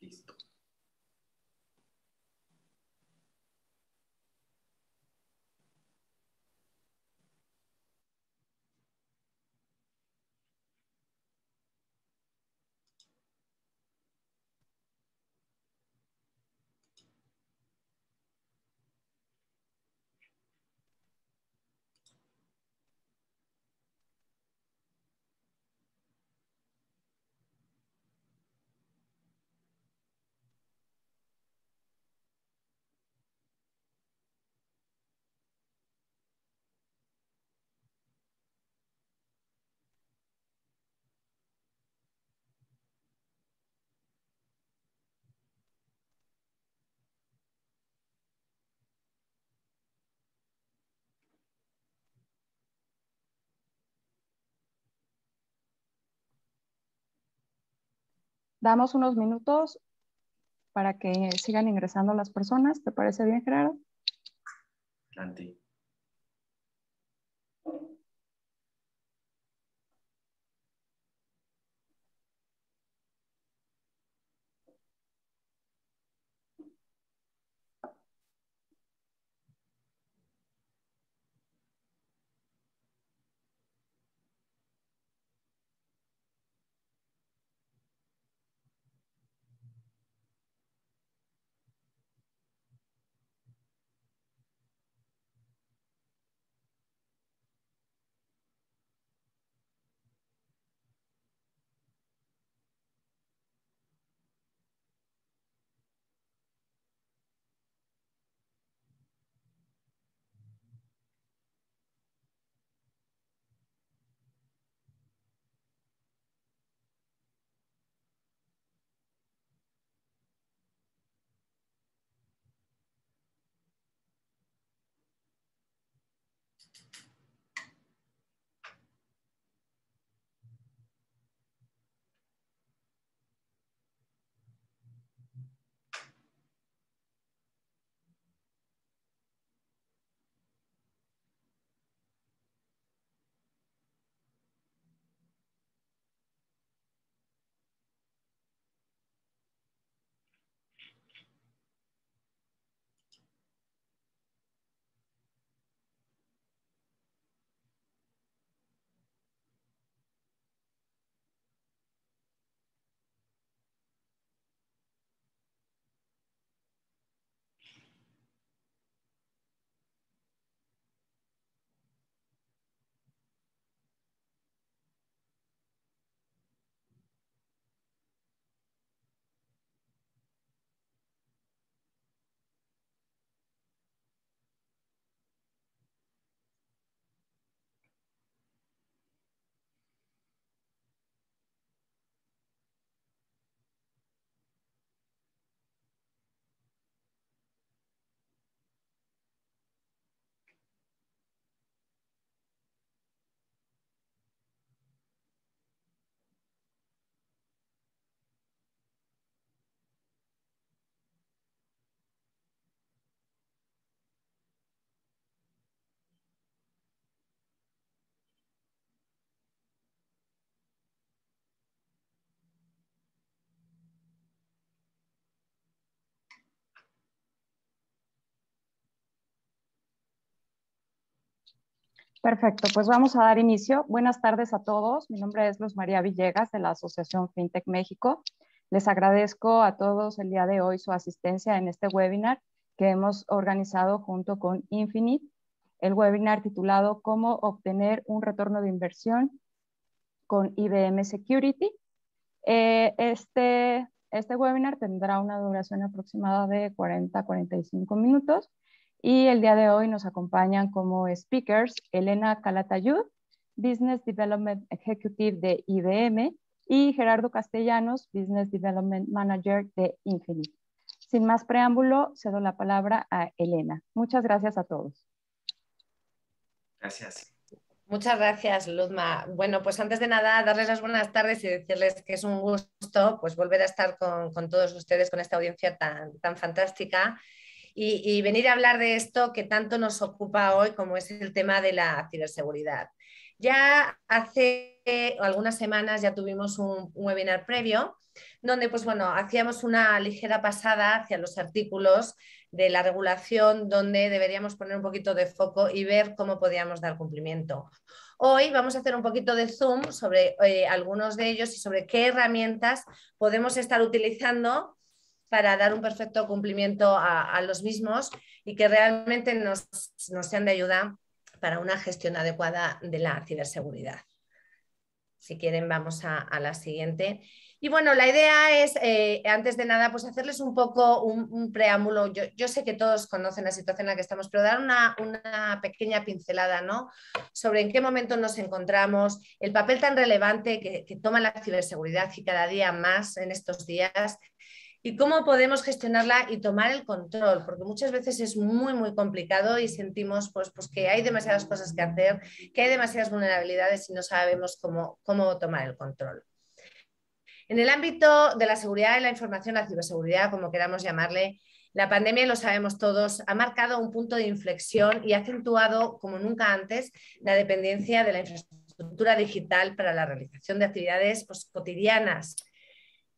Listo. Damos unos minutos para que sigan ingresando las personas. ¿Te parece bien, Gerardo? Adelante. Perfecto, pues vamos a dar inicio. Buenas tardes a todos. Mi nombre es Luz María Villegas de la Asociación FinTech México. Les agradezco a todos el día de hoy su asistencia en este webinar que hemos organizado junto con Infinite, el webinar titulado Cómo obtener un retorno de inversión con IBM Security. Este webinar tendrá una duración aproximada de 40 a 45 minutos y el día de hoy nos acompañan como speakers Elena Calatayud, Business Development Executive de IBM, y Gerardo Castellanos, Business Development Manager de Infinite. Sin más preámbulo, cedo la palabra a Elena. Muchas gracias a todos. Gracias. Muchas gracias, Luzma. Bueno, pues antes de nada, darles las buenas tardes y decirles que es un gusto pues, volver a estar con todos ustedes, con esta audiencia tan fantástica y venir a hablar de esto que tanto nos ocupa hoy, como es el tema de la ciberseguridad. Ya hace algunas semanas ya tuvimos un webinar previo donde pues bueno, hacíamos una ligera pasada hacia los artículos de la regulación donde deberíamos poner un poquito de foco y ver cómo podíamos dar cumplimiento. Hoy vamos a hacer un poquito de zoom sobre algunos de ellos y sobre qué herramientas podemos estar utilizando para dar un perfecto cumplimiento a los mismos y que realmente nos sean de ayuda para una gestión adecuada de la ciberseguridad. Si quieren, vamos a la siguiente. Y bueno, la idea es, antes de nada, pues hacerles un poco un preámbulo. Yo sé que todos conocen la situación en la que estamos, pero dar una pequeña pincelada, ¿no? Sobre en qué momento nos encontramos, el papel tan relevante que toma la ciberseguridad y cada día más en estos días, y cómo podemos gestionarla y tomar el control, porque muchas veces es muy, muy complicado y sentimos pues que hay demasiadas cosas que hacer, que hay demasiadas vulnerabilidades y no sabemos cómo tomar el control. En el ámbito de la seguridad de la información, la ciberseguridad, como queramos llamarle, la pandemia, lo sabemos todos, ha marcado un punto de inflexión y ha acentuado como nunca antes la dependencia de la infraestructura digital para la realización de actividades pues, cotidianas.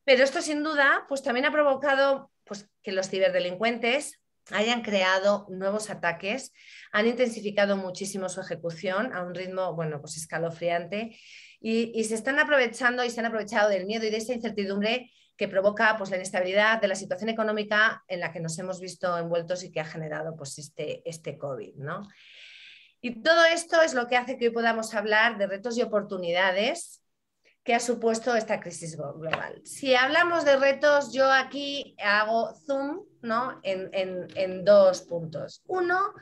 Pero esto sin duda pues, también ha provocado pues, que los ciberdelincuentes hayan creado nuevos ataques, han intensificado muchísimo su ejecución a un ritmo bueno, pues escalofriante y se están aprovechando y se han aprovechado del miedo y de esa incertidumbre que provoca pues, la inestabilidad de la situación económica en la que nos hemos visto envueltos y que ha generado pues, este COVID, ¿no? Y todo esto es lo que hace que hoy podamos hablar de retos y oportunidades que ha supuesto esta crisis global. Si hablamos de retos, yo aquí hago zoom, ¿no? en dos puntos. Uno,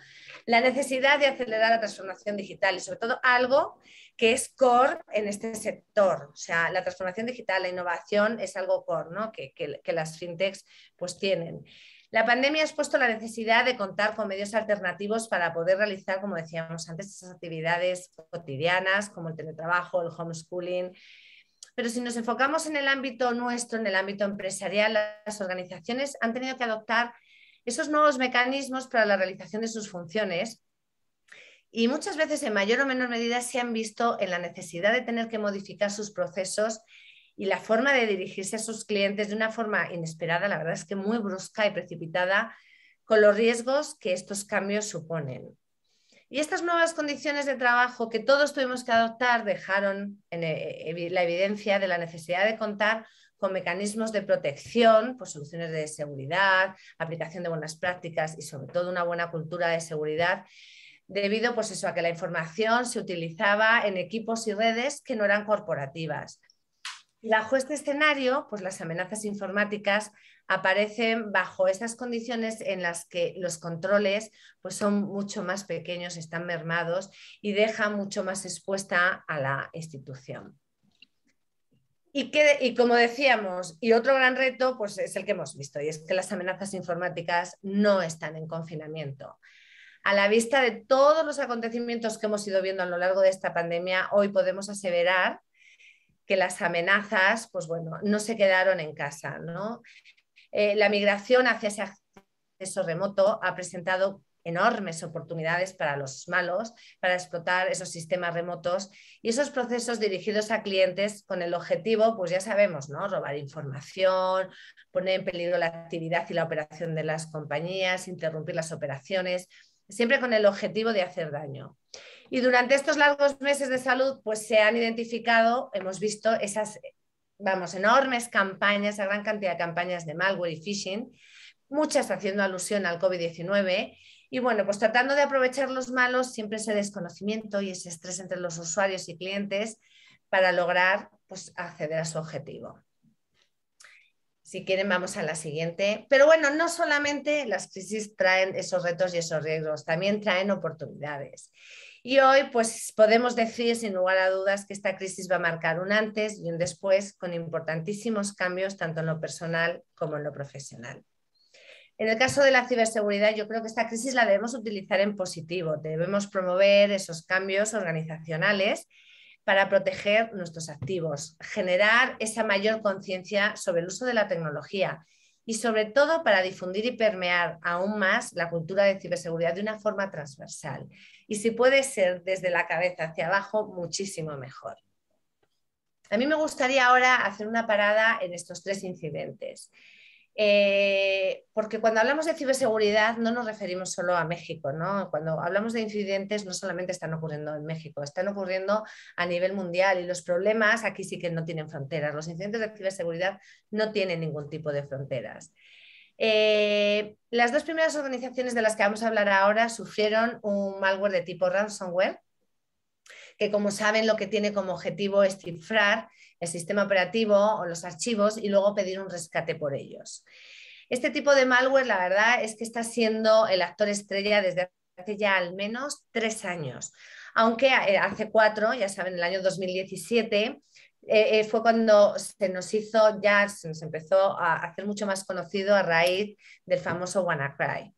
la necesidad de acelerar la transformación digital y sobre todo algo que es core en este sector. O sea, la transformación digital, la innovación es algo core, ¿no? que las fintechs pues tienen. La pandemia ha expuesto la necesidad de contar con medios alternativos para poder realizar, como decíamos antes, esas actividades cotidianas como el teletrabajo, el homeschooling. Pero si nos enfocamos en el ámbito nuestro, en el ámbito empresarial, las organizaciones han tenido que adoptar esos nuevos mecanismos para la realización de sus funciones y muchas veces en mayor o menor medida se han visto en la necesidad de tener que modificar sus procesos y la forma de dirigirse a sus clientes de una forma inesperada, la verdad es que muy brusca y precipitada, con los riesgos que estos cambios suponen. Y estas nuevas condiciones de trabajo que todos tuvimos que adoptar dejaron la evidencia de la necesidad de contar con mecanismos de protección, pues soluciones de seguridad, aplicación de buenas prácticas y sobre todo una buena cultura de seguridad, debido pues eso, a que la información se utilizaba en equipos y redes que no eran corporativas. Y bajo este escenario, pues las amenazas informáticas aparecen bajo esas condiciones en las que los controles pues son mucho más pequeños, están mermados y dejan mucho más expuesta a la institución. Y como decíamos, y otro gran reto pues es el que hemos visto, y es que las amenazas informáticas no están en confinamiento. A la vista de todos los acontecimientos que hemos ido viendo a lo largo de esta pandemia, hoy podemos aseverar que las amenazas, pues bueno, no se quedaron en casa, ¿no? La migración hacia ese acceso remoto ha presentado enormes oportunidades para los malos, para explotar esos sistemas remotos y esos procesos dirigidos a clientes con el objetivo, pues ya sabemos, ¿no? Robar información, poner en peligro la actividad y la operación de las compañías, interrumpir las operaciones, siempre con el objetivo de hacer daño. Y durante estos largos meses de salud, pues se han identificado, hemos visto esas, enormes campañas, esa gran cantidad de campañas de malware y phishing, muchas haciendo alusión al COVID-19. Y bueno, pues tratando de aprovechar los malos, siempre ese desconocimiento y ese estrés entre los usuarios y clientes para lograr pues, acceder a su objetivo. Si quieren, vamos a la siguiente. Pero bueno, no solamente las crisis traen esos retos y esos riesgos, también traen oportunidades. Y hoy pues podemos decir sin lugar a dudas que esta crisis va a marcar un antes y un después con importantísimos cambios tanto en lo personal como en lo profesional. En el caso de la ciberseguridad, yo creo que esta crisis la debemos utilizar en positivo. Debemos promover esos cambios organizacionales para proteger nuestros activos, generar esa mayor conciencia sobre el uso de la tecnología y sobre todo para difundir y permear aún más la cultura de ciberseguridad de una forma transversal. Y si puede ser desde la cabeza hacia abajo, muchísimo mejor. A mí me gustaría ahora hacer una parada en estos 3 incidentes. Porque cuando hablamos de ciberseguridad no nos referimos solo a México, ¿no? Cuando hablamos de incidentes no solamente están ocurriendo en México, están ocurriendo a nivel mundial y los problemas aquí sí que no tienen fronteras. Los incidentes de ciberseguridad no tienen ningún tipo de fronteras. Las 2 primeras organizaciones de las que vamos a hablar ahora sufrieron un malware de tipo ransomware, que como saben lo que tiene como objetivo es cifrar el sistema operativo o los archivos y luego pedir un rescate por ellos. Este tipo de malware, la verdad es que está siendo el actor estrella desde hace ya al menos 3 años, aunque hace 4, ya saben, el año 2017, fue cuando se nos empezó a hacer mucho más conocido a raíz del famoso WannaCry.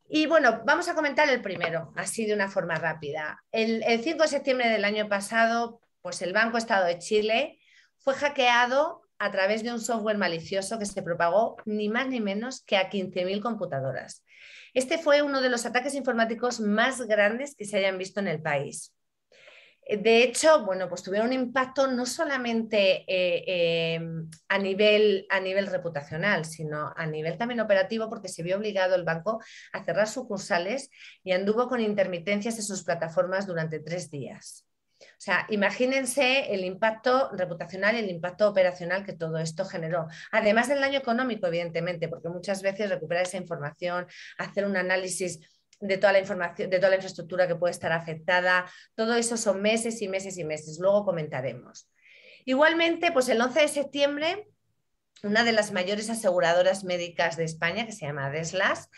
Y bueno, vamos a comentar el primero, así de una forma rápida. El 5 de septiembre del año pasado, pues el Banco Estado de Chile fue hackeado a través de un software malicioso que se propagó ni más ni menos que a 15.000 computadoras. Este fue uno de los ataques informáticos más grandes que se hayan visto en el país. De hecho, bueno, pues tuvieron un impacto no solamente a nivel reputacional, sino a nivel también operativo, porque se vio obligado el banco a cerrar sucursales y anduvo con intermitencias en sus plataformas durante 3 días. O sea, imagínense el impacto reputacional y el impacto operacional que todo esto generó. Además del daño económico, evidentemente, porque muchas veces recuperar esa información, hacer un análisis de toda la información, de toda la infraestructura que puede estar afectada, todo eso son meses y meses y meses, luego comentaremos. Igualmente, pues el 11 de septiembre, una de las mayores aseguradoras médicas de España, que se llama Deslas,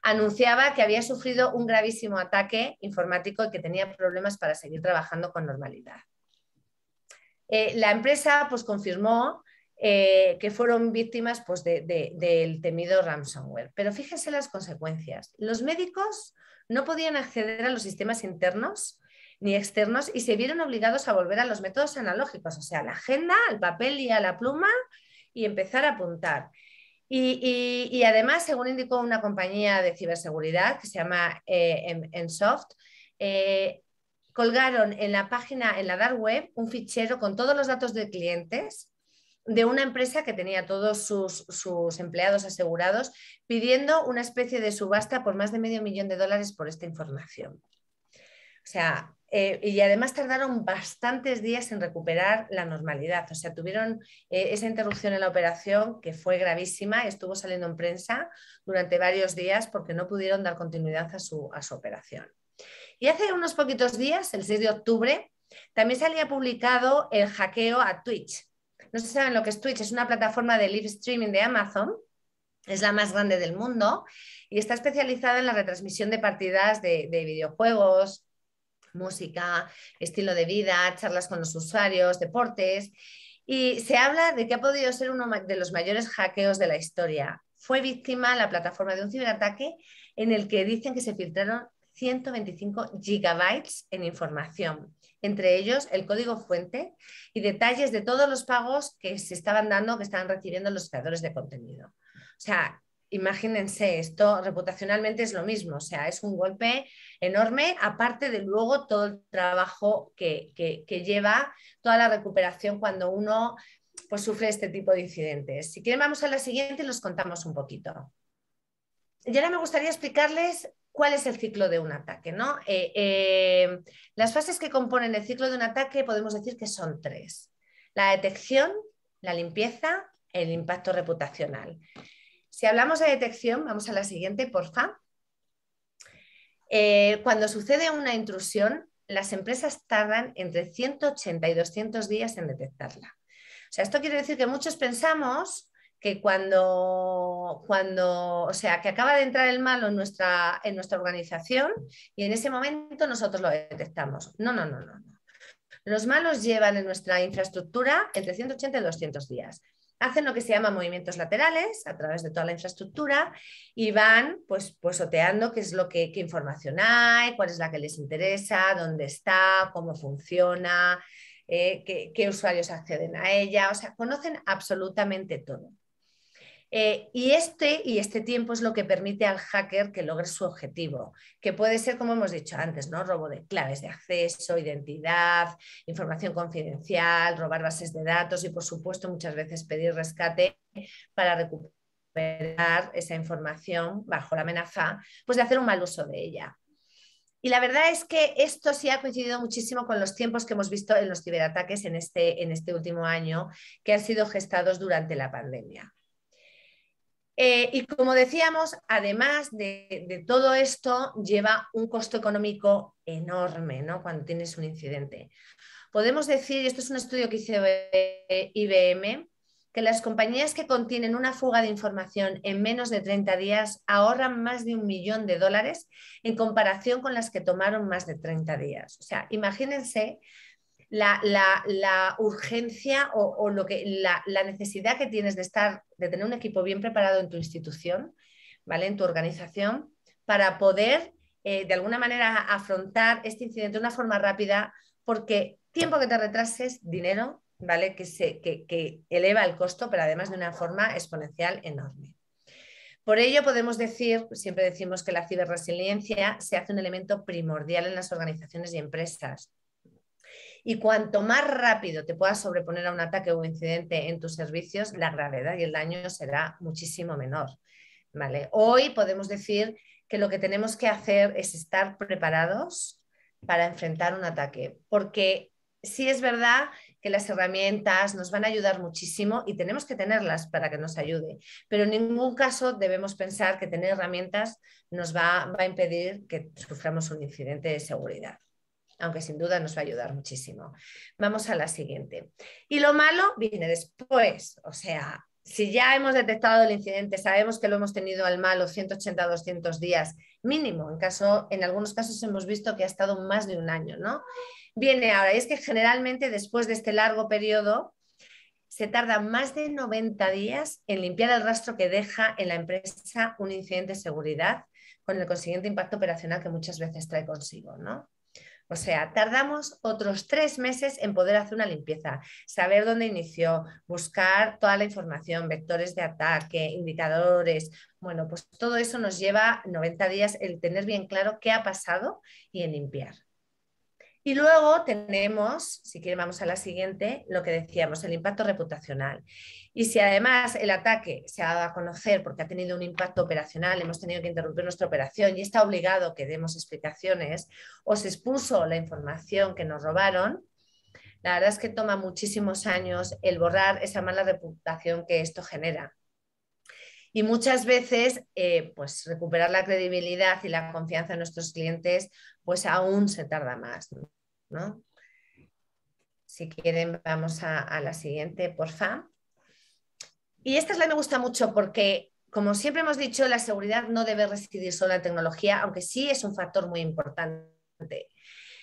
anunciaba que había sufrido un gravísimo ataque informático y que tenía problemas para seguir trabajando con normalidad. La empresa pues confirmó que fueron víctimas pues, del temido ransomware. Pero fíjense las consecuencias. Los médicos no podían acceder a los sistemas internos ni externos y se vieron obligados a volver a los métodos analógicos, o sea, a la agenda, al papel y a la pluma y empezar a apuntar. Y además, según indicó una compañía de ciberseguridad que se llama Ensoft, colgaron en la página, en la dark web, un fichero con todos los datos de clientes de una empresa que tenía todos sus empleados asegurados, pidiendo una especie de subasta por más de $500.000 por esta información. O sea, y además tardaron bastantes días en recuperar la normalidad. O sea, tuvieron esa interrupción en la operación que fue gravísima, estuvo saliendo en prensa durante varios días porque no pudieron dar continuidad a su operación. Y hace unos poquitos días, el 6 de octubre, también se había publicado el hackeo a Twitch. No sé si saben lo que es Twitch, es una plataforma de live streaming de Amazon, es la más grande del mundo y está especializada en la retransmisión de partidas de videojuegos, música, estilo de vida, charlas con los usuarios, deportes. Y se habla de que ha podido ser uno de los mayores hackeos de la historia. Fue víctima la plataforma de un ciberataque en el que dicen que se filtraron 125 gigabytes en información, entre ellos el código fuente y detalles de todos los pagos que se estaban dando, que estaban recibiendo los creadores de contenido. O sea, imagínense, esto reputacionalmente es lo mismo, o sea, es un golpe enorme, aparte de luego todo el trabajo que lleva toda la recuperación cuando uno pues, sufre este tipo de incidentes. Si quieren, vamos a la siguiente y los contamos un poquito. Y ahora me gustaría explicarles cuál es el ciclo de un ataque, ¿no? Las fases que componen el ciclo de un ataque podemos decir que son 3. La detección, la limpieza, el impacto reputacional. Si hablamos de detección, vamos a la siguiente, porfa. Cuando sucede una intrusión, las empresas tardan entre 180 y 200 días en detectarla. O sea, esto quiere decir que muchos pensamos que o sea, que acaba de entrar el malo en nuestra organización y en ese momento nosotros lo detectamos. No. Los malos llevan en nuestra infraestructura entre 180 y 200 días. Hacen lo que se llama movimientos laterales a través de toda la infraestructura y van pues oteando qué es lo qué información hay, cuál es la que les interesa, dónde está, cómo funciona, qué usuarios acceden a ella. O sea, conocen absolutamente todo. Y este tiempo es lo que permite al hacker que logre su objetivo, que puede ser, como hemos dicho antes, ¿no? Robo de claves de acceso, identidad, información confidencial, robar bases de datos y, por supuesto, muchas veces pedir rescate para recuperar esa información bajo la amenaza, pues de hacer un mal uso de ella. Y la verdad es que esto sí ha coincidido muchísimo con los tiempos que hemos visto en los ciberataques en este último año, que han sido gestados durante la pandemia. Y como decíamos, además de todo esto, lleva un costo económico enorme, ¿no? Cuando tienes un incidente. Podemos decir, y esto es un estudio que hizo IBM, que las compañías que contienen una fuga de información en menos de 30 días ahorran más de $1 millón en comparación con las que tomaron más de 30 días. O sea, imagínense la urgencia o la necesidad que tienes de tener un equipo bien preparado en tu institución, ¿vale? En tu organización, para poder de alguna manera afrontar este incidente de una forma rápida, porque tiempo que te retrases, dinero, ¿vale? Que eleva el costo, pero además de una forma exponencial enorme. Por ello podemos decir, siempre decimos que la ciberresiliencia se hace un elemento primordial en las organizaciones y empresas. Y cuanto más rápido te puedas sobreponer a un ataque o incidente en tus servicios, la gravedad y el daño será muchísimo menor, ¿vale? Hoy podemos decir que lo que tenemos que hacer es estar preparados para enfrentar un ataque, porque sí es verdad que las herramientas nos van a ayudar muchísimo y tenemos que tenerlas para que nos ayude, pero en ningún caso debemos pensar que tener herramientas nos va a impedir que suframos un incidente de seguridad, aunque sin duda nos va a ayudar muchísimo. Vamos a la siguiente. Y lo malo viene después, o sea, si ya hemos detectado el incidente, sabemos que lo hemos tenido al malo 180 a 200 días mínimo, en algunos casos hemos visto que ha estado más de un año, ¿no? Viene ahora, y es que generalmente después de este largo periodo se tarda más de 90 días en limpiar el rastro que deja en la empresa un incidente de seguridad, con el consiguiente impacto operacional que muchas veces trae consigo, ¿no? O sea, tardamos otros 3 meses en poder hacer una limpieza, saber dónde inició, buscar toda la información, vectores de ataque, indicadores. Bueno, pues todo eso nos lleva 90 días el tener bien claro qué ha pasado y en limpiar. Y luego tenemos, si quieren vamos a la siguiente, lo que decíamos, el impacto reputacional. Y si además el ataque se ha dado a conocer porque ha tenido un impacto operacional, hemos tenido que interrumpir nuestra operación y está obligado que demos explicaciones, o se expuso la información que nos robaron, la verdad es que toma muchísimos años el borrar esa mala reputación que esto genera. Y muchas veces, pues recuperar la credibilidad y la confianza de nuestros clientes, pues aún se tarda más, ¿no? Si quieren, vamos a la siguiente, porfa. Y esta me gusta mucho porque, como siempre hemos dicho, la seguridad no debe residir solo en la tecnología, aunque sí es un factor muy importante.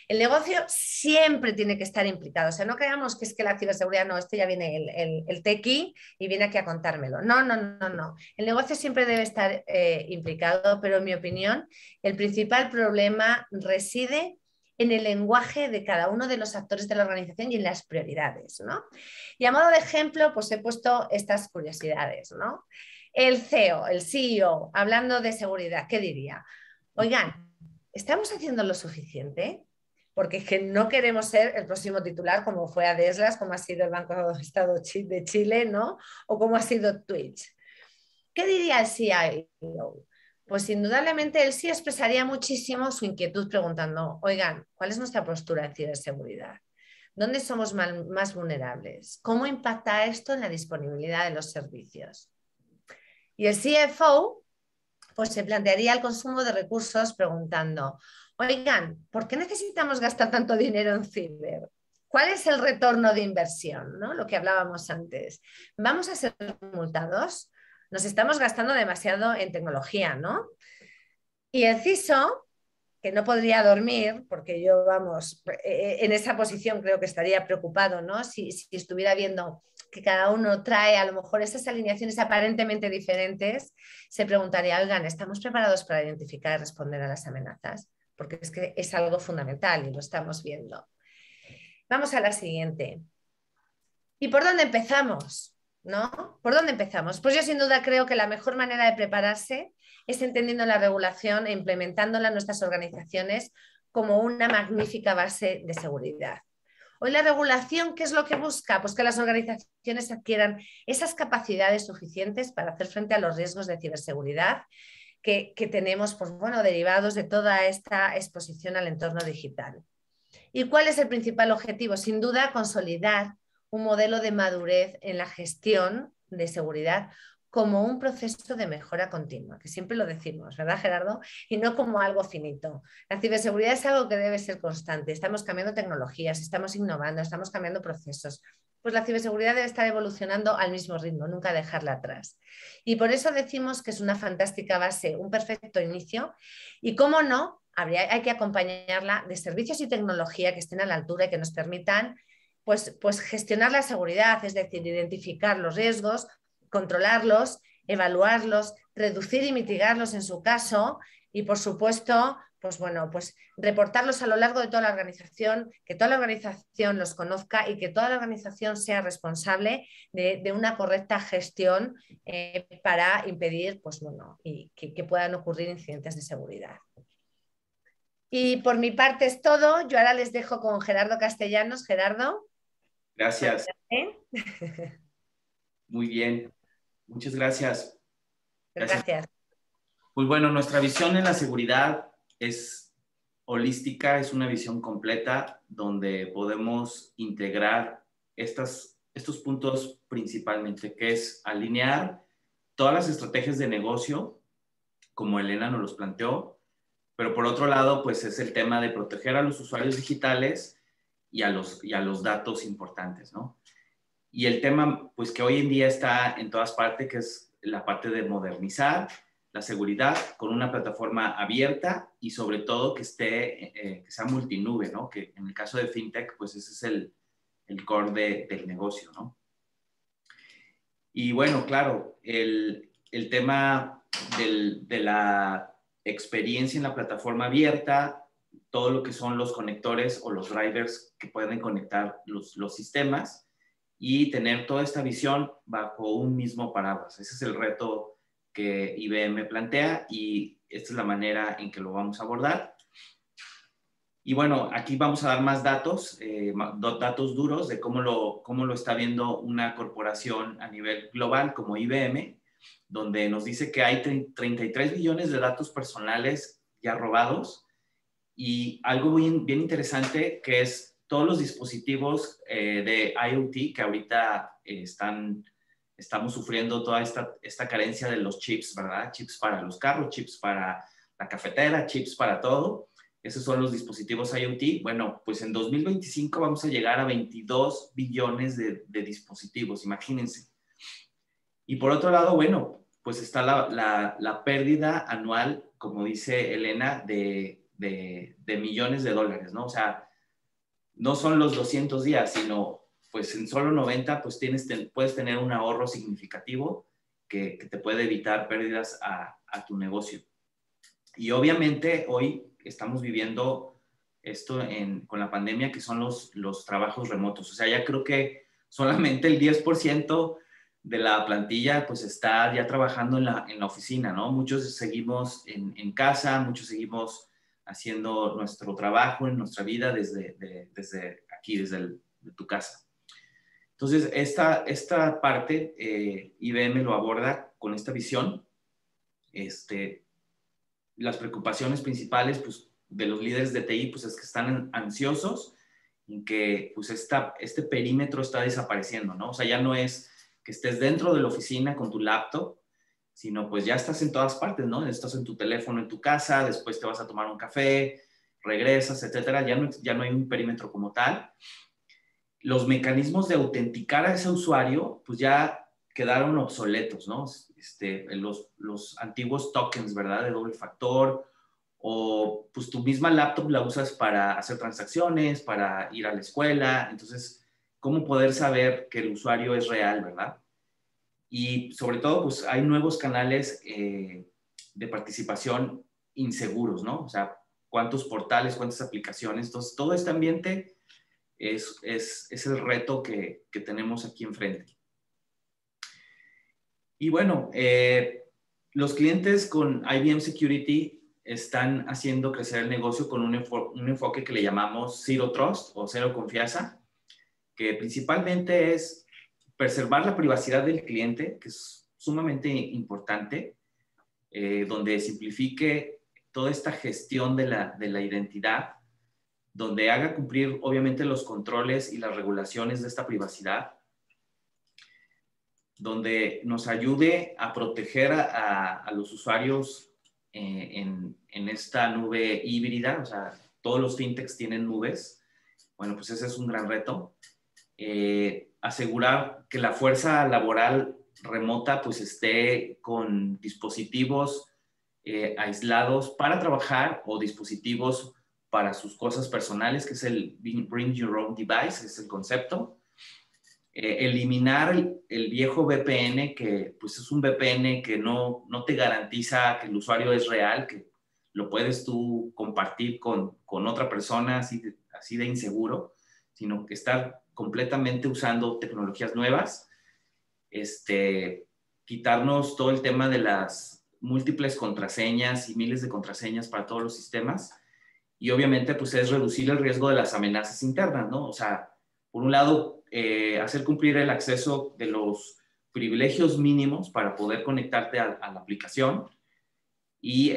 El negocio siempre tiene que estar implicado. O sea, no creamos que es que la ciberseguridad, no, esto ya viene el tequi y viene aquí a contármelo. No, no, no, no. El negocio siempre debe estar implicado, pero en mi opinión, el principal problema reside en el lenguaje de cada uno de los actores de la organización y en las prioridades, ¿no? Y a modo de ejemplo, pues he puesto estas curiosidades, ¿no? El CEO, el CEO, hablando de seguridad, ¿qué diría? Oigan, ¿estamos haciendo lo suficiente? Porque es que no queremos ser el próximo titular como fue Adeslas, como ha sido el Banco de Estado de Chile, ¿no? O como ha sido Twitch. ¿Qué diría el CIO? Pues indudablemente él sí expresaría muchísimo su inquietud preguntando, oigan, ¿cuál es nuestra postura en ciberseguridad? ¿Dónde somos más vulnerables? ¿Cómo impacta esto en la disponibilidad de los servicios? Y el CFO pues se plantearía el consumo de recursos preguntando, oigan, ¿por qué necesitamos gastar tanto dinero en ciber? ¿Cuál es el retorno de inversión? ¿No? Lo que hablábamos antes. ¿Vamos a ser multados? Nos estamos gastando demasiado en tecnología, ¿no? Y el CISO, que no podría dormir, porque yo, vamos, en esa posición creo que estaría preocupado, ¿no? Si estuviera viendo que cada uno trae a lo mejor esas alineaciones aparentemente diferentes, se preguntaría, oigan, ¿estamos preparados para identificar y responder a las amenazas? Porque es que es algo fundamental y lo estamos viendo. Vamos a la siguiente. ¿Y por dónde empezamos? ¿no? ¿Por dónde empezamos? Pues yo sin duda creo que la mejor manera de prepararse es entendiendo la regulación e implementándola en nuestras organizaciones como una magnífica base de seguridad. Hoy la regulación, ¿qué es lo que busca? Pues que las organizaciones adquieran esas capacidades suficientes para hacer frente a los riesgos de ciberseguridad que tenemos, pues, bueno, derivados de toda esta exposición al entorno digital. ¿Y cuál es el principal objetivo? Sin duda, consolidar un modelo de madurez en la gestión de seguridad como un proceso de mejora continua, que siempre lo decimos, ¿verdad, Gerardo? Y no como algo finito. La ciberseguridad es algo que debe ser constante. Estamos cambiando tecnologías, estamos innovando, estamos cambiando procesos. Pues la ciberseguridad debe estar evolucionando al mismo ritmo, nunca dejarla atrás. Y por eso decimos que es una fantástica base, un perfecto inicio. Y cómo no, hay que acompañarla de servicios y tecnología que estén a la altura y que nos permitan pues gestionar la seguridad, es decir, identificar los riesgos, controlarlos, evaluarlos, reducir y mitigarlos en su caso y, por supuesto, pues bueno, pues reportarlos a lo largo de toda la organización, que toda la organización los conozca y que toda la organización sea responsable de una correcta gestión para impedir, pues bueno, y que puedan ocurrir incidentes de seguridad. Y por mi parte es todo. Yo ahora les dejo con Gerardo Castellanos. Gerardo. Gracias. Muy bien. Muchas gracias. Gracias. Pues bueno, nuestra visión en la seguridad es holística, es una visión completa donde podemos integrar estos puntos principalmente, que es alinear todas las estrategias de negocio, como Elena nos los planteó, pero por otro lado, pues es el tema de proteger a los usuarios digitales y a los datos importantes, ¿no? Y el tema, pues que hoy en día está en todas partes, que es la parte de modernizar la seguridad con una plataforma abierta y sobre todo que que sea multinube, ¿no? Que en el caso de FinTech, pues ese es el core del negocio, ¿no? Y bueno, claro, el tema de la experiencia en la plataforma abierta, todo lo que son los conectores o los drivers que pueden conectar los sistemas y tener toda esta visión bajo un mismo paraguas. Ese es el reto que IBM plantea y esta es la manera en que lo vamos a abordar. Y bueno, aquí vamos a dar más datos, datos duros de cómo lo está viendo una corporación a nivel global como IBM, donde nos dice que hay 33 billones de datos personales ya robados y algo bien interesante que es todos los dispositivos de IoT que ahorita estamos sufriendo toda esta carencia de los chips, ¿verdad? Chips para los carros, chips para la cafetera, chips para todo. Esos son los dispositivos IoT. Bueno, pues en 2025 vamos a llegar a 22 billones de dispositivos, imagínense. Y por otro lado, bueno, pues está la pérdida anual, como dice Elena, de millones de dólares, ¿no? O sea, no son los 200 días, sino pues en solo 90 pues puedes tener un ahorro significativo que te puede evitar pérdidas a tu negocio. Y obviamente hoy estamos viviendo esto con la pandemia, que son los trabajos remotos. O sea, ya creo que solamente el 10% de la plantilla pues está ya trabajando en la oficina, ¿no? Muchos seguimos en casa, muchos seguimos haciendo nuestro trabajo en nuestra vida desde aquí, desde tu casa. Entonces, esta parte IBM lo aborda con esta visión. Las preocupaciones principales pues, de los líderes de TI pues, es que están ansiosos en que pues, este perímetro está desapareciendo, ¿no? O sea, ya no es que estés dentro de la oficina con tu laptop, sino pues ya estás en todas partes, ¿no? Estás en tu teléfono en tu casa, después te vas a tomar un café, regresas, etcétera. Ya no hay un perímetro como tal. Los mecanismos de autenticar a ese usuario pues ya quedaron obsoletos, ¿no? Los antiguos tokens, ¿verdad? De doble factor, o pues tu misma laptop la usas para hacer transacciones, para ir a la escuela, entonces, ¿cómo poder saber que el usuario es real, ¿verdad? Y sobre todo, pues hay nuevos canales de participación inseguros, ¿no? O sea, cuántos portales, cuántas aplicaciones, entonces todo este ambiente es el reto que tenemos aquí enfrente. Y bueno, los clientes con IBM Security están haciendo crecer el negocio con un enfoque que le llamamos Zero Trust o cero confianza, que principalmente es preservar la privacidad del cliente, que es sumamente importante, donde simplifique toda esta gestión de la identidad, donde haga cumplir obviamente los controles y las regulaciones de esta privacidad, donde nos ayude a proteger a los usuarios en esta nube híbrida. O sea, todos los fintechs tienen nubes. Bueno, pues ese es un gran reto. Asegurar que la fuerza laboral remota pues esté con dispositivos aislados para trabajar o dispositivos para sus cosas personales, que es el Bring Your Own Device, es el concepto. Eliminar el viejo VPN, que pues es un VPN que no te garantiza que el usuario es real, que lo puedes tú compartir con otra persona así de inseguro, sino que estar completamente usando tecnologías nuevas. Quitarnos todo el tema de las múltiples contraseñas y miles de contraseñas para todos los sistemas. Y obviamente pues es reducir el riesgo de las amenazas internas, ¿no? O sea, por un lado, hacer cumplir el acceso de los privilegios mínimos para poder conectarte a la aplicación y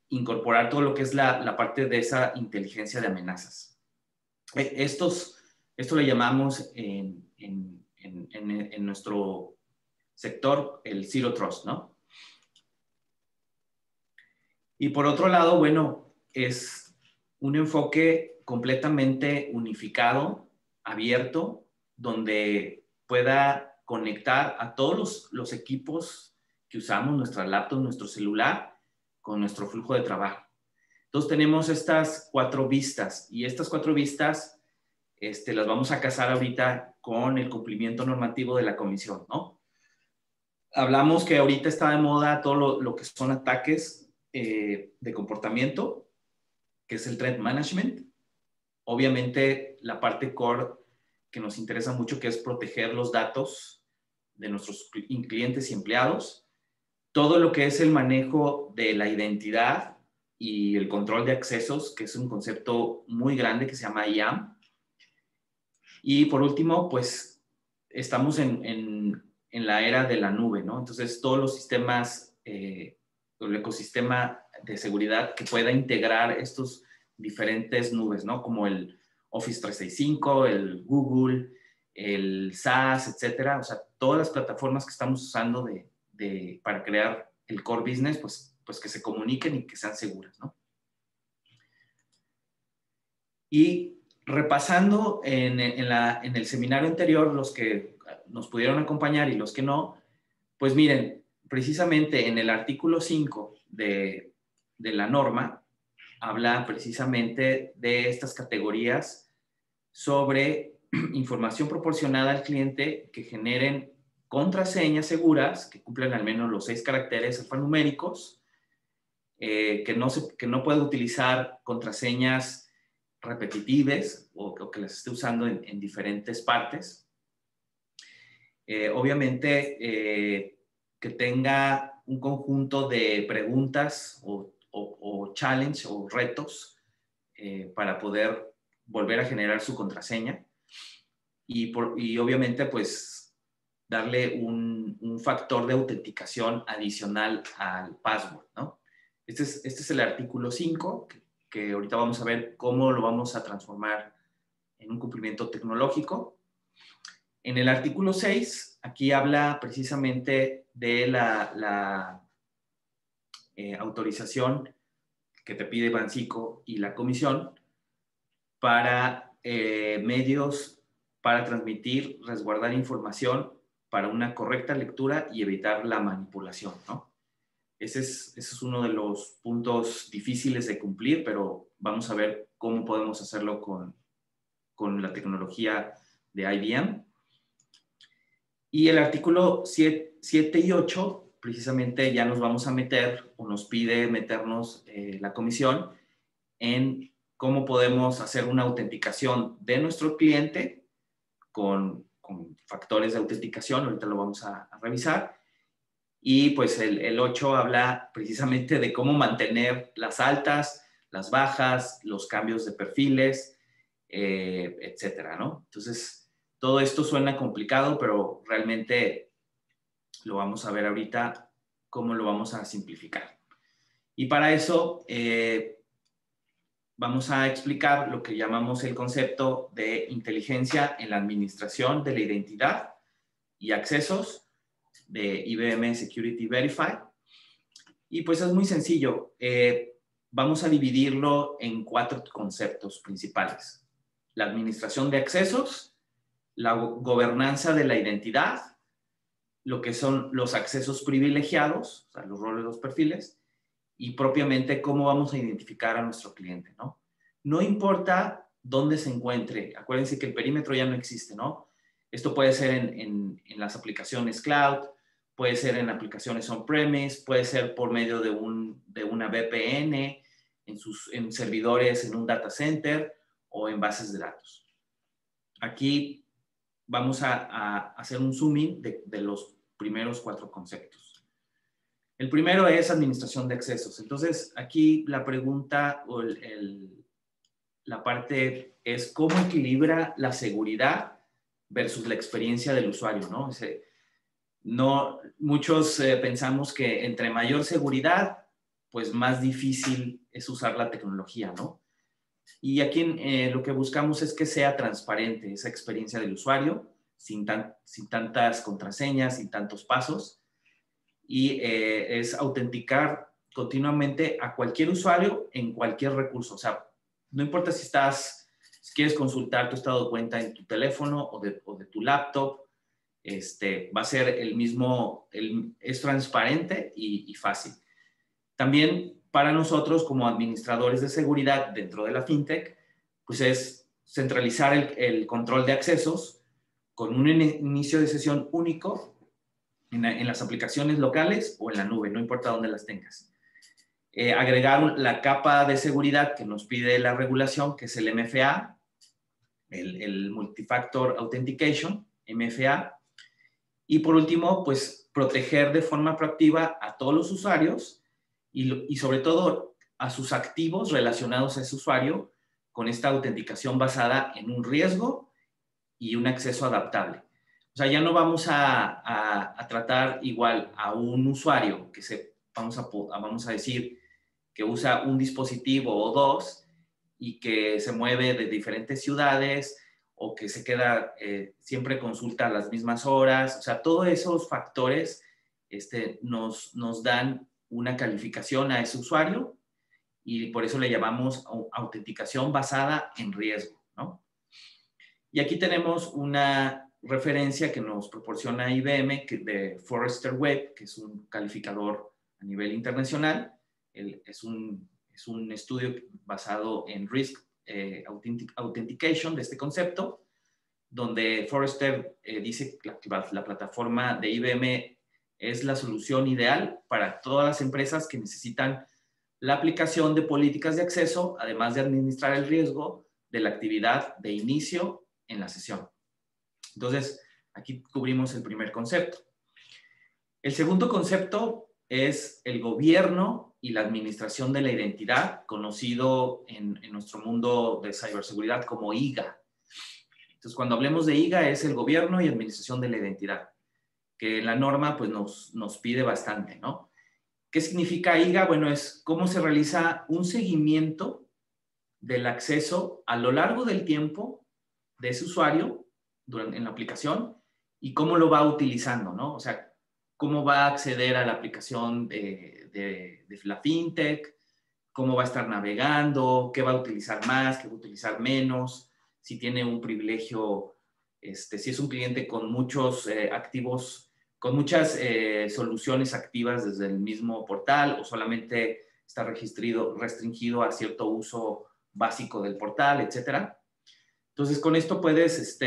incorporar todo lo que es la parte de esa inteligencia de amenazas. Esto le llamamos en nuestro sector el Zero Trust, ¿no? Y por otro lado, bueno, es un enfoque completamente unificado, abierto, donde pueda conectar a todos los equipos que usamos, nuestra laptop, nuestro celular, con nuestro flujo de trabajo. Entonces tenemos estas 4 vistas, y estas 4 vistas las vamos a casar ahorita con el cumplimiento normativo de la comisión, ¿no? Hablamos que ahorita está de moda todo lo que son ataques de comportamiento, que es el threat management. Obviamente la parte core que nos interesa mucho, que es proteger los datos de nuestros clientes y empleados. Todo lo que es el manejo de la identidad y el control de accesos, que es un concepto muy grande que se llama IAM. Y por último, pues estamos en la era de la nube, ¿no? Entonces todos los sistemas, el ecosistema de seguridad que pueda integrar estos diferentes nubes, ¿no? Como el Office 365, el Google, el SaaS, etcétera. O sea, todas las plataformas que estamos usando para crear el core business, pues que se comuniquen y que sean seguras, ¿no? Y repasando en el seminario anterior, los que nos pudieron acompañar y los que no, pues miren, precisamente en el artículo 5 de la norma, habla precisamente de estas categorías sobre información proporcionada al cliente que generen contraseñas seguras, que cumplen al menos los 6 caracteres alfanuméricos, que no puede utilizar contraseñas repetitivas o que las esté usando en diferentes partes. Obviamente, que tenga un conjunto de preguntas o challenge o retos para poder volver a generar su contraseña y obviamente pues darle un factor de autenticación adicional al password, ¿no? Este es el artículo 5 que ahorita vamos a ver cómo lo vamos a transformar en un cumplimiento tecnológico. En el artículo 6, aquí habla precisamente de la autorización que te pide Bancico y la comisión para medios para transmitir, resguardar información para una correcta lectura y evitar la manipulación, ¿no? Ese es uno de los puntos difíciles de cumplir, pero vamos a ver cómo podemos hacerlo con la tecnología de IBM. Y el artículo 7 y 8, precisamente ya nos vamos a meter, o nos pide meternos la comisión, en cómo podemos hacer una autenticación de nuestro cliente con factores de autenticación, ahorita lo vamos a revisar, Y pues el 8 habla precisamente de cómo mantener las altas, las bajas, los cambios de perfiles, etcétera, ¿no? Entonces, todo esto suena complicado, pero realmente lo vamos a ver ahorita cómo lo vamos a simplificar. Y para eso vamos a explicar lo que llamamos el concepto de inteligencia en la administración de la identidad y accesos de IBM Security Verify. Y pues es muy sencillo. Vamos a dividirlo en 4 conceptos principales: la administración de accesos, la gobernanza de la identidad, lo que son los accesos privilegiados, o sea, los roles, los perfiles, y propiamente cómo vamos a identificar a nuestro cliente, ¿no? No importa dónde se encuentre, acuérdense que el perímetro ya no existe, ¿no? Esto puede ser en las aplicaciones cloud, puede ser en aplicaciones on-premise, puede ser por medio de una VPN, en servidores, en un data center o en bases de datos. Aquí vamos a hacer un zooming de los primeros 4 conceptos. El primero es administración de accesos. Entonces, aquí la pregunta o la parte es cómo equilibra la seguridad versus la experiencia del usuario, ¿no? Muchos pensamos que entre mayor seguridad, pues más difícil es usar la tecnología, ¿no? Y aquí lo que buscamos es que sea transparente esa experiencia del usuario, sin tantas contraseñas, sin tantos pasos, y es autenticar continuamente a cualquier usuario en cualquier recurso. O sea, no importa si quieres consultar tu estado de cuenta en tu teléfono o de tu laptop, va a ser el mismo, es transparente y fácil. También para nosotros como administradores de seguridad dentro de la fintech, pues es centralizar el control de accesos con un inicio de sesión único en las aplicaciones locales o en la nube, no importa dónde las tengas. Agregar la capa de seguridad que nos pide la regulación, que es el MFA, el Multifactor Authentication, MFA. Y por último, pues proteger de forma proactiva a todos los usuarios y sobre todo a sus activos relacionados a ese usuario con esta autenticación basada en un riesgo y un acceso adaptable. O sea, ya no vamos a tratar igual a un usuario que vamos a decir que usa un dispositivo o 2 y que se mueve de diferentes ciudades o que se queda, siempre consulta a las mismas horas. O sea, todos esos factores nos dan una calificación a ese usuario y por eso le llamamos autenticación basada en riesgo, ¿no? Y aquí tenemos una referencia que nos proporciona IBM de Forrester Web, que es un calificador a nivel internacional. Es un estudio basado en Risk Authentication de este concepto, donde Forrester dice que la plataforma de IBM es la solución ideal para todas las empresas que necesitan la aplicación de políticas de acceso, además de administrar el riesgo de la actividad de inicio en la sesión. Entonces, aquí cubrimos el primer concepto. El segundo concepto es el gobierno y la administración de la identidad, conocido en nuestro mundo de ciberseguridad como IGA. Entonces, cuando hablemos de IGA es el gobierno y administración de la identidad, que la norma pues nos pide bastante, ¿no? ¿Qué significa IGA? Bueno, es cómo se realiza un seguimiento del acceso a lo largo del tiempo de ese usuario en la aplicación y cómo lo va utilizando, ¿no? O sea, cómo va a acceder a la aplicación de la fintech, cómo va a estar navegando, qué va a utilizar más, qué va a utilizar menos, si tiene un privilegio, si es un cliente con muchos activos, con muchas soluciones activas desde el mismo portal o solamente está restringido a cierto uso básico del portal, etcétera. Entonces, con esto puedes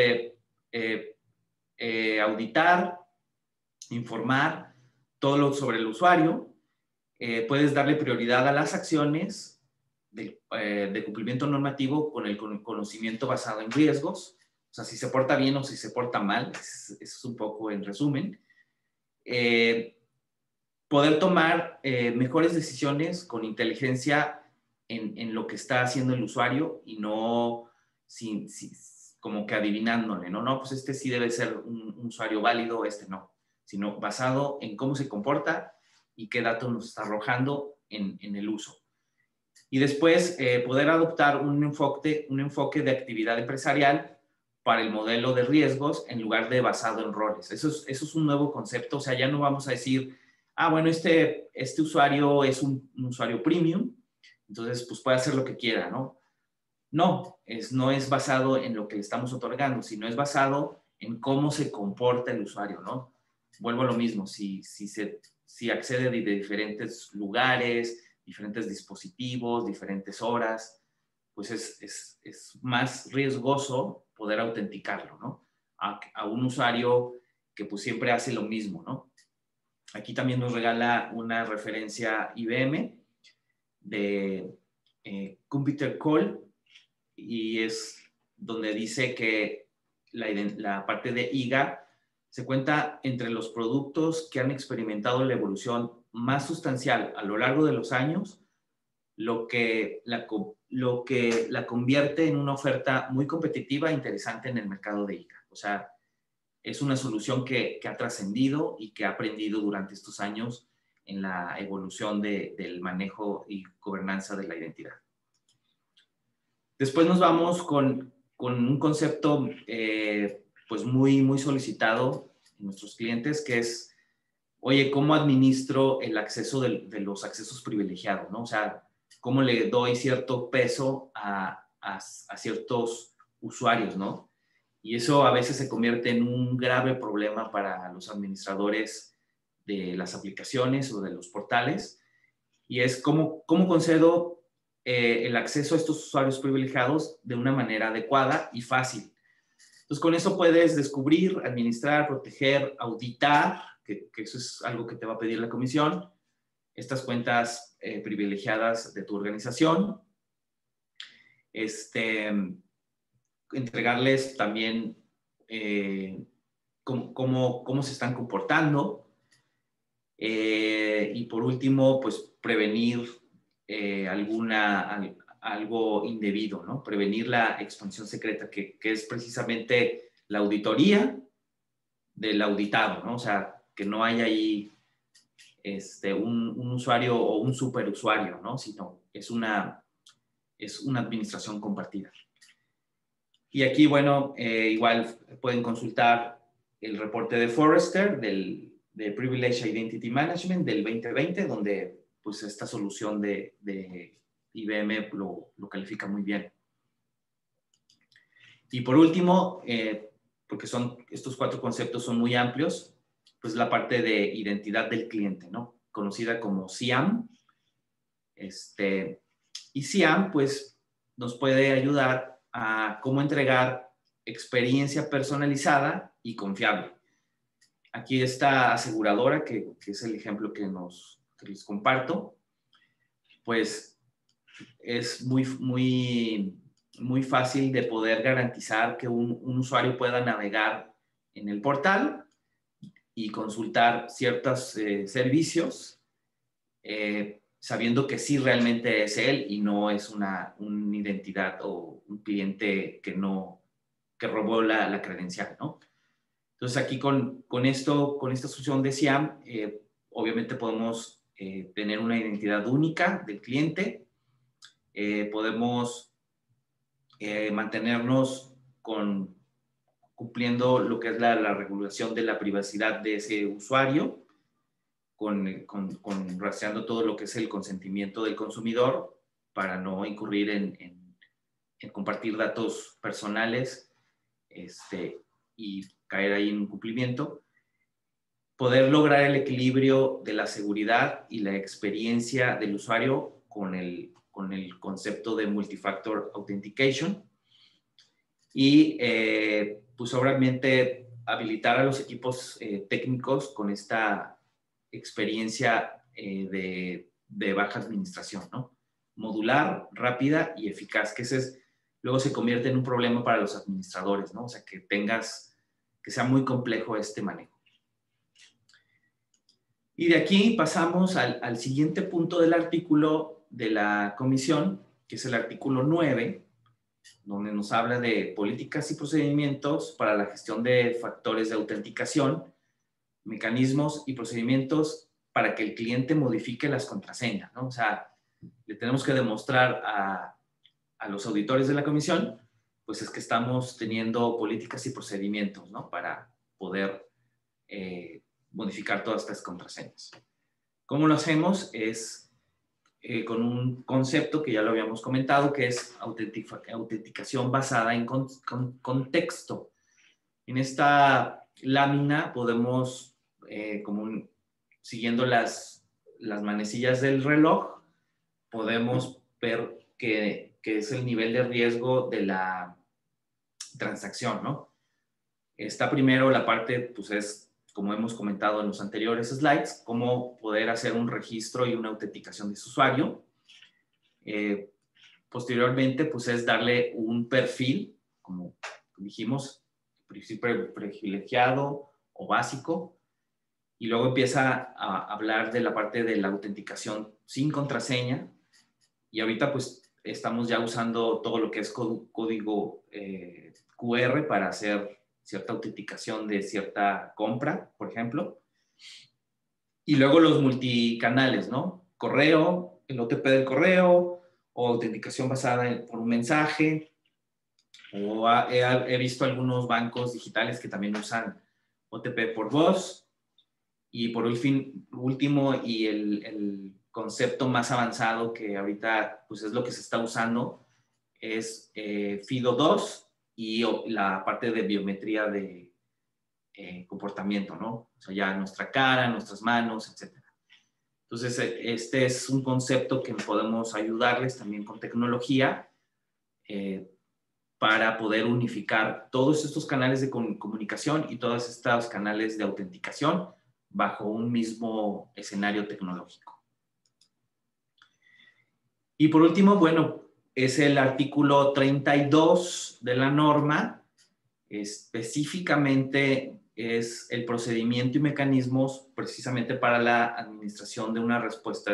auditar, informar todo sobre el usuario. Puedes darle prioridad a las acciones de cumplimiento normativo con el conocimiento basado en riesgos. O sea, si se porta bien o si se porta mal, eso es un poco en resumen. poder tomar mejores decisiones con inteligencia en lo que está haciendo el usuario y no como que adivinándole, ¿no? No, pues este sí debe ser un usuario válido, este no, sino basado en cómo se comporta y qué datos nos está arrojando en el uso. Y después poder adoptar un enfoque de actividad empresarial para el modelo de riesgos en lugar de basado en roles. Eso es un nuevo concepto, o sea, ya no vamos a decir, ah, bueno, este usuario es un usuario premium, entonces pues puede hacer lo que quiera, ¿no? No es basado en lo que le estamos otorgando, sino es basado en cómo se comporta el usuario, ¿no? Vuelvo a lo mismo, si accede de diferentes lugares, diferentes dispositivos, diferentes horas, pues es más riesgoso poder autenticarlo, ¿no? A un usuario que pues siempre hace lo mismo, ¿no? Aquí también nos regala una referencia IBM de Computer Call, y es donde dice que la parte de IGA se cuenta entre los productos que han experimentado la evolución más sustancial a lo largo de los años, lo que la convierte en una oferta muy competitiva e interesante en el mercado de IGA. O sea, es una solución que ha trascendido y que ha aprendido durante estos años en la evolución del manejo y gobernanza de la identidad. Después nos vamos con un concepto pues muy solicitado en nuestros clientes, que es, oye, ¿cómo administro el acceso de los accesos privilegiados, ¿no? O sea, ¿cómo le doy cierto peso a ciertos usuarios, ¿no? Y eso a veces se convierte en un grave problema para los administradores de las aplicaciones o de los portales. Y es cómo concedo el acceso a estos usuarios privilegiados de una manera adecuada y fácil. Entonces, con eso puedes descubrir, administrar, proteger, auditar, que eso es algo que te va a pedir la comisión, estas cuentas privilegiadas de tu organización. Entregarles también cómo se están comportando. Y por último, pues prevenir algo indebido, ¿no? Prevenir la expansión secreta, que es precisamente la auditoría del auditado, ¿no? O sea, que no haya ahí un usuario o un superusuario, ¿no? Sino es una administración compartida. Y aquí, bueno, igual pueden consultar el reporte de Forrester de Privileged Identity Management del 2020, donde pues esta solución de IBM lo califica muy bien. Y por último, porque estos 4 conceptos son muy amplios, pues la parte de identidad del cliente, ¿no? Conocida como CIAM. Y CIAM, pues, nos puede ayudar a cómo entregar experiencia personalizada y confiable. Aquí esta aseguradora, que es el ejemplo que les comparto, pues es muy fácil de poder garantizar que un usuario pueda navegar en el portal y consultar ciertos servicios, sabiendo que sí realmente es él y no es una identidad o un cliente que robó la credencial, ¿no? Entonces aquí con esta solución de CIAM, obviamente podemos tener una identidad única del cliente, podemos mantenernos cumpliendo lo que es la regulación de la privacidad de ese usuario, rastreando todo lo que es el consentimiento del consumidor para no incurrir en compartir datos personales y caer ahí en un cumplimiento. Poder lograr el equilibrio de la seguridad y la experiencia del usuario con el concepto de multifactor authentication y pues obviamente habilitar a los equipos técnicos con esta experiencia de baja administración, ¿no? Modular, rápida y eficaz, que luego se convierte en un problema para los administradores, ¿no? O sea, que sea muy complejo este manejo. Y de aquí pasamos al siguiente punto del artículo de la comisión, que es el artículo 9, donde nos habla de políticas y procedimientos para la gestión de factores de autenticación, mecanismos y procedimientos para que el cliente modifique las contraseñas, ¿no? O sea, le tenemos que demostrar a los auditores de la comisión, pues es que estamos teniendo políticas y procedimientos, ¿no? Para poder modificar todas estas contraseñas. ¿Cómo lo hacemos? Es con un concepto que ya lo habíamos comentado, que es autenticación basada en contexto. En esta lámina podemos, siguiendo las manecillas del reloj, podemos ver que es el nivel de riesgo de la transacción, ¿no? Está primero la parte, pues es, como hemos comentado en los anteriores slides, cómo poder hacer un registro y una autenticación de su usuario. Posteriormente, pues es darle un perfil, como dijimos, privilegiado o básico, y luego empieza a hablar de la parte de la autenticación sin contraseña, y ahorita pues estamos ya usando todo lo que es código QR para hacer cierta autenticación de cierta compra, por ejemplo. Y luego los multicanales, ¿no? Correo, el OTP del correo, o autenticación basada por un mensaje, o he visto algunos bancos digitales que también usan OTP por voz. Y por último, y el concepto más avanzado que ahorita pues es lo que se está usando, es FIDO2 y la parte de biometría de comportamiento, ¿no? O sea, ya nuestra cara, nuestras manos, etc. Entonces, este es un concepto que podemos ayudarles también con tecnología para poder unificar todos estos canales de comunicación y todos estos canales de autenticación bajo un mismo escenario tecnológico. Y por último, bueno, es el artículo 32 de la norma. Específicamente es el procedimiento y mecanismos precisamente para la administración de una respuesta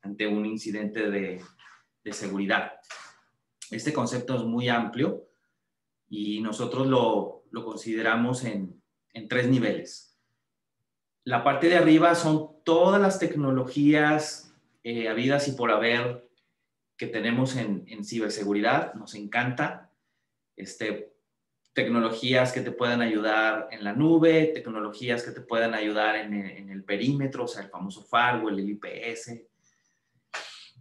ante un incidente de seguridad. Este concepto es muy amplio y nosotros lo consideramos en 3 niveles. La parte de arriba son todas las tecnologías habidas y por haber que tenemos en ciberseguridad. Nos encanta. Tecnologías que te puedan ayudar en la nube, tecnologías que te puedan ayudar en el perímetro, o sea, el famoso firewall, el IPS.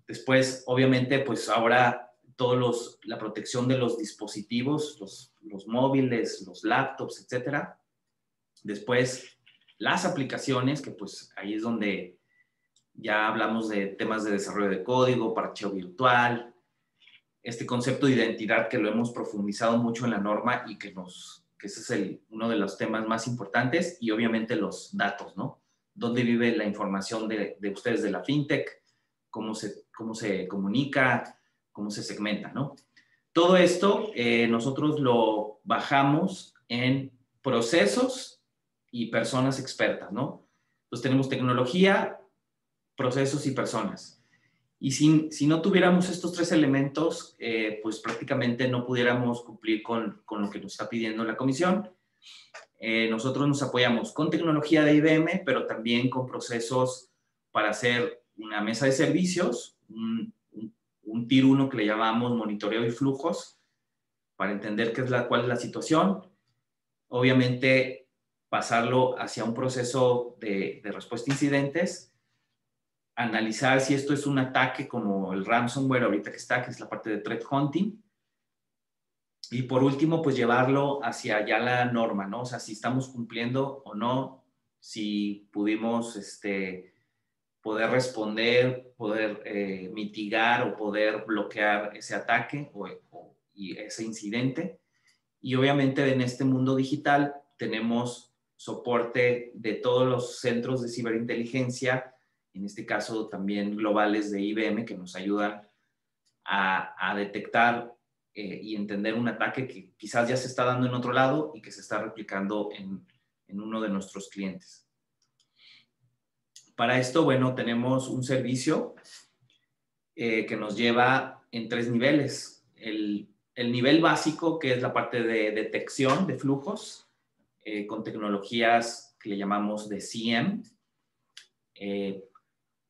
Después, obviamente, pues ahora la protección de los dispositivos, los móviles, los laptops, etcétera. Después, las aplicaciones, que pues ahí es donde ya hablamos de temas de desarrollo de código, parcheo virtual, este concepto de identidad que lo hemos profundizado mucho en la norma y que ese es uno de los temas más importantes, y obviamente los datos, ¿no? ¿Dónde vive la información de ustedes de la fintech? ¿Cómo se comunica? ¿Cómo se segmenta, no? Todo esto nosotros lo bajamos en procesos y personas expertas, ¿no? Entonces tenemos tecnología, procesos y personas. Y si no tuviéramos estos 3 elementos, pues prácticamente no pudiéramos cumplir con lo que nos está pidiendo la comisión. Nosotros nos apoyamos con tecnología de IBM, pero también con procesos para hacer una mesa de servicios, un Tier 1 que le llamamos monitoreo y flujos, para entender cuál es la situación. Obviamente, pasarlo hacia un proceso de respuesta a incidentes, analizar si esto es un ataque como el ransomware ahorita que es la parte de threat hunting. Y por último, pues llevarlo hacia ya la norma, ¿no? O sea, si estamos cumpliendo o no, si pudimos poder responder, poder mitigar o poder bloquear ese ataque y ese incidente. Y obviamente en este mundo digital tenemos soporte de todos los centros de ciberinteligencia, en este caso también globales de IBM, que nos ayudan a detectar y entender un ataque que quizás ya se está dando en otro lado y que se está replicando en uno de nuestros clientes. Para esto, bueno, tenemos un servicio que nos lleva en 3 niveles. El nivel básico, que es la parte de detección de flujos, con tecnologías que le llamamos de CM.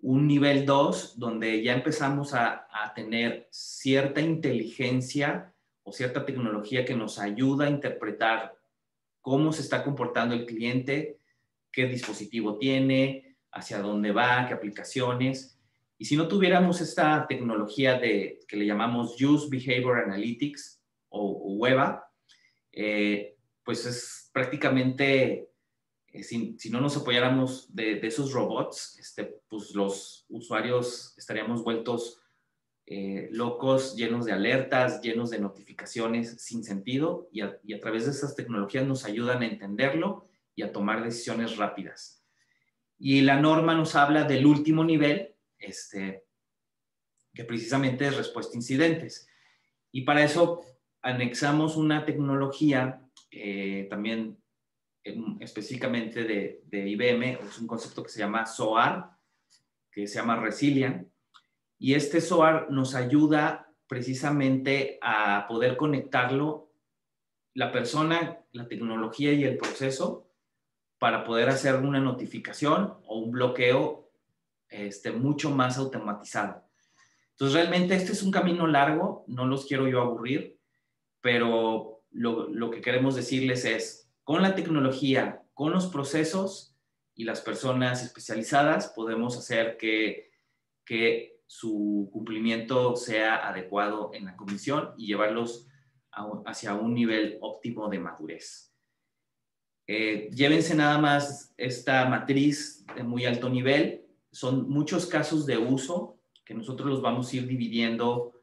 Un nivel 2, donde ya empezamos a tener cierta inteligencia o cierta tecnología que nos ayuda a interpretar cómo se está comportando el cliente, qué dispositivo tiene, hacia dónde va, qué aplicaciones. Y si no tuviéramos esta tecnología que le llamamos Use Behavior Analytics o WEBA, pues es prácticamente, si no nos apoyáramos de esos robots, pues los usuarios estaríamos vueltos locos, llenos de alertas, llenos de notificaciones sin sentido, y a través de esas tecnologías nos ayudan a entenderlo y a tomar decisiones rápidas. Y la norma nos habla del último nivel, que precisamente es respuesta a incidentes. Y para eso anexamos una tecnología también específicamente de IBM, es un concepto que se llama SOAR, que se llama Resilient, y este SOAR nos ayuda precisamente a poder conectarlo, la persona, la tecnología y el proceso, para poder hacer una notificación o un bloqueo mucho más automatizado. Entonces, realmente este es un camino largo, no los quiero yo aburrir, pero lo que queremos decirles es, con la tecnología, con los procesos y las personas especializadas, podemos hacer que su cumplimiento sea adecuado en la comisión y llevarlos hacia un nivel óptimo de madurez. Llévense nada más esta matriz de muy alto nivel. Son muchos casos de uso que nosotros los vamos a ir dividiendo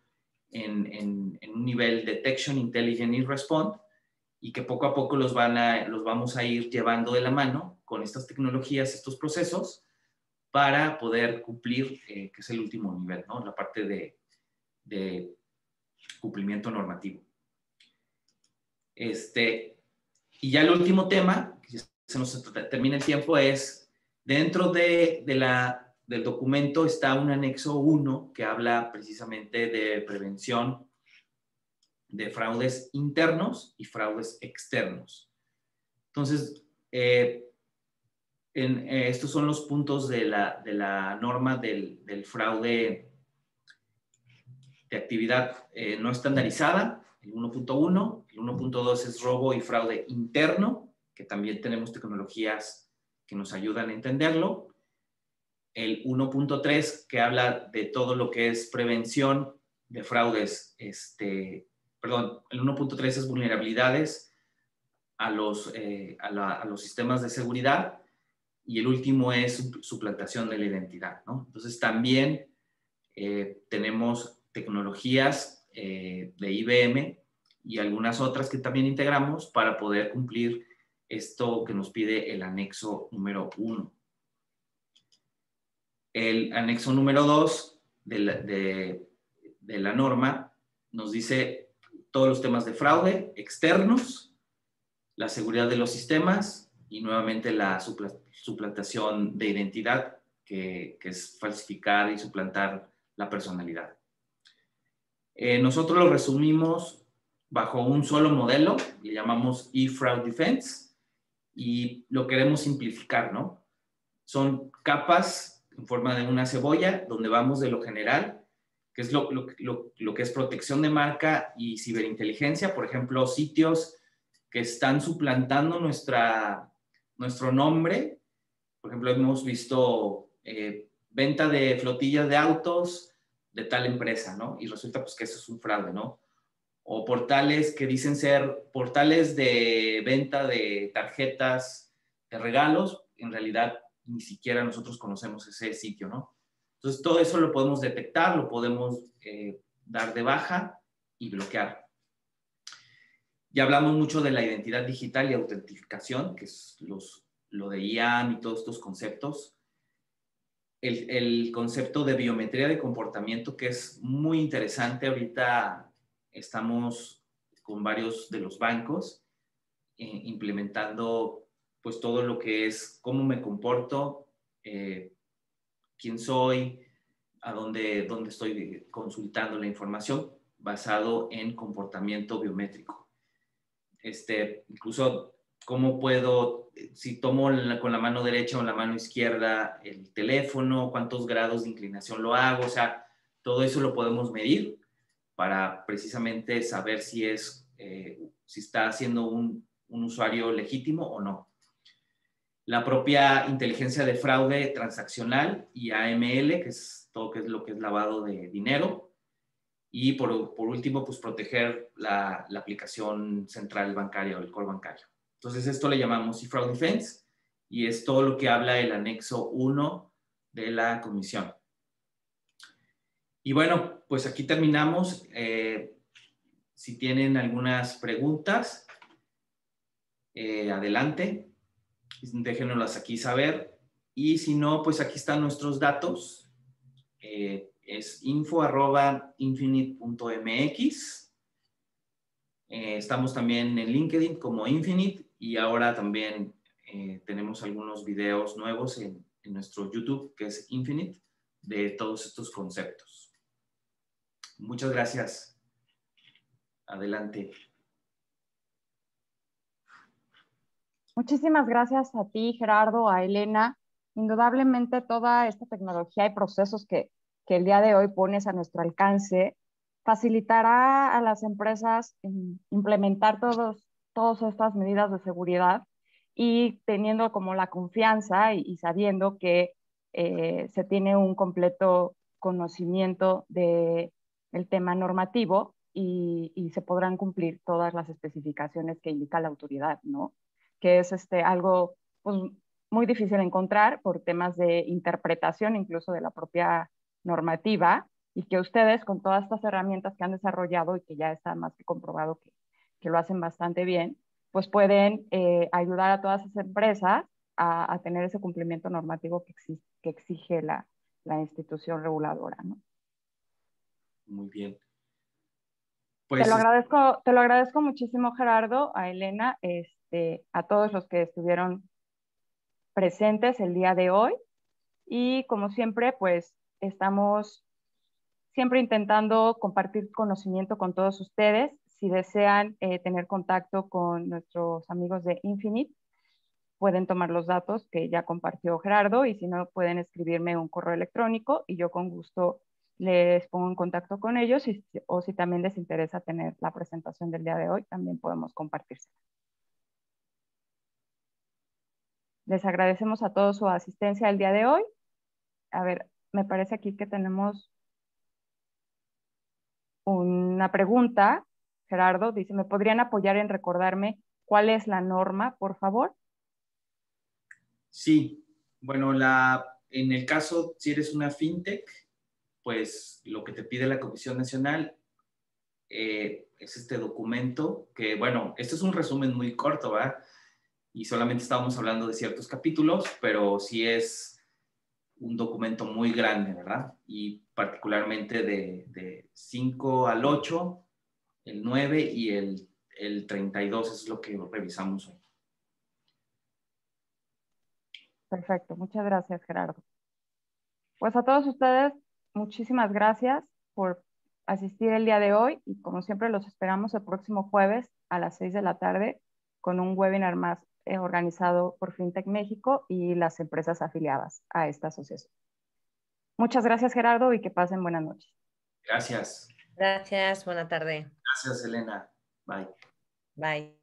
en un nivel Detection, Intelligent y Respond, y que poco a poco los vamos a ir llevando de la mano con estas tecnologías, estos procesos, para poder cumplir, que es el último nivel, ¿no? La parte de cumplimiento normativo. Y ya el último tema, que se nos termina el tiempo, es dentro del documento está un anexo 1 que habla precisamente de prevención de fraudes internos y fraudes externos. Entonces, estos son los puntos de la norma del fraude de actividad no estandarizada, el 1.1, el 1.2 es robo y fraude interno, que también tenemos tecnologías que nos ayudan a entenderlo. El 1.3, que habla de todo lo que es prevención de fraudes, el 1.3 es vulnerabilidades a los sistemas de seguridad, y el último es suplantación de la identidad, ¿no? Entonces también tenemos tecnologías de IBM y algunas otras que también integramos para poder cumplir esto que nos pide el anexo número 1. El anexo número 2 de la norma nos dice todos los temas de fraude externos, la seguridad de los sistemas y nuevamente la suplantación de identidad, que es falsificar y suplantar la personalidad. Nosotros lo resumimos bajo un solo modelo, le llamamos eFraud Defense, y lo queremos simplificar, ¿no? Son capas en forma de una cebolla, donde vamos de lo general, que es lo que es protección de marca y ciberinteligencia, por ejemplo, sitios que están suplantando nuestro nombre. Por ejemplo, hemos visto venta de flotillas de autos de tal empresa, ¿no? Y resulta pues que eso es un fraude, ¿no? O portales que dicen ser portales de venta de tarjetas de regalos, en realidad ni siquiera nosotros conocemos ese sitio, ¿no? Entonces todo eso lo podemos detectar, lo podemos dar de baja y bloquear. Ya hablamos mucho de la identidad digital y autentificación, que es lo de IAM y todos estos conceptos. El concepto de biometría de comportamiento, que es muy interesante. Ahorita estamos con varios de los bancos implementando pues todo lo que es cómo me comporto quién soy, a dónde estoy consultando la información, basado en comportamiento biométrico. Incluso cómo puedo, si tomo con la mano derecha o la mano izquierda el teléfono, cuántos grados de inclinación lo hago, o sea, todo eso lo podemos medir para precisamente saber si está siendo un usuario legítimo o no. La propia inteligencia de fraude transaccional y AML, que es todo lo que es lavado de dinero. Y por último, pues proteger la aplicación central bancaria o el core bancario. Entonces, esto le llamamos eFraud Defense y es todo lo que habla el anexo 1 de la comisión. Y bueno, pues aquí terminamos. Si tienen algunas preguntas, adelante. Déjenoslas aquí saber. Y si no, pues aquí están nuestros datos. Es info@infinite.mx. Estamos también en LinkedIn como Infinite y ahora también tenemos algunos videos nuevos en nuestro YouTube, que es Infinite, de todos estos conceptos. Muchas gracias. Adelante. Muchísimas gracias a ti, Gerardo, a Elena. Indudablemente toda esta tecnología y procesos que el día de hoy pones a nuestro alcance facilitará a las empresas implementar todas estas medidas de seguridad y teniendo como la confianza y sabiendo que se tiene un completo conocimiento del tema normativo y se podrán cumplir todas las especificaciones que indica la autoridad, ¿no? Que es algo pues, muy difícil de encontrar por temas de interpretación incluso de la propia normativa, y que ustedes con todas estas herramientas que han desarrollado y que ya está más que comprobado que lo hacen bastante bien, pues pueden ayudar a todas esas empresas a tener ese cumplimiento normativo que exige la institución reguladora, ¿no? Muy bien. Pues, te lo agradezco muchísimo, Gerardo, a Elena, a todos los que estuvieron presentes el día de hoy. Y como siempre, pues estamos siempre intentando compartir conocimiento con todos ustedes. Si desean tener contacto con nuestros amigos de Infinite, pueden tomar los datos que ya compartió Gerardo, y si no, pueden escribirme un correo electrónico y yo con gusto les pongo en contacto con ellos, o si también les interesa tener la presentación del día de hoy, también podemos compartirse. Les agradecemos a todos su asistencia el día de hoy. A ver, me parece aquí que tenemos una pregunta. Gerardo dice, ¿me podrían apoyar en recordarme cuál es la norma, por favor? Sí, bueno, en el caso, si eres una fintech, pues lo que te pide la Comisión Nacional es este documento que, bueno, este es un resumen muy corto, ¿verdad? Y solamente estábamos hablando de ciertos capítulos, pero sí es un documento muy grande, ¿verdad? Y particularmente de 5 al 8, el 9 y el 32 es lo que revisamos hoy. Perfecto, muchas gracias, Gerardo. Pues a todos ustedes, muchísimas gracias por asistir el día de hoy, y como siempre los esperamos el próximo jueves a las 6 de la tarde con un webinar más organizado por FinTech México y las empresas afiliadas a esta asociación. Muchas gracias, Gerardo, y que pasen buenas noches. Gracias. Gracias, buena tarde. Gracias, Elena. Bye. Bye.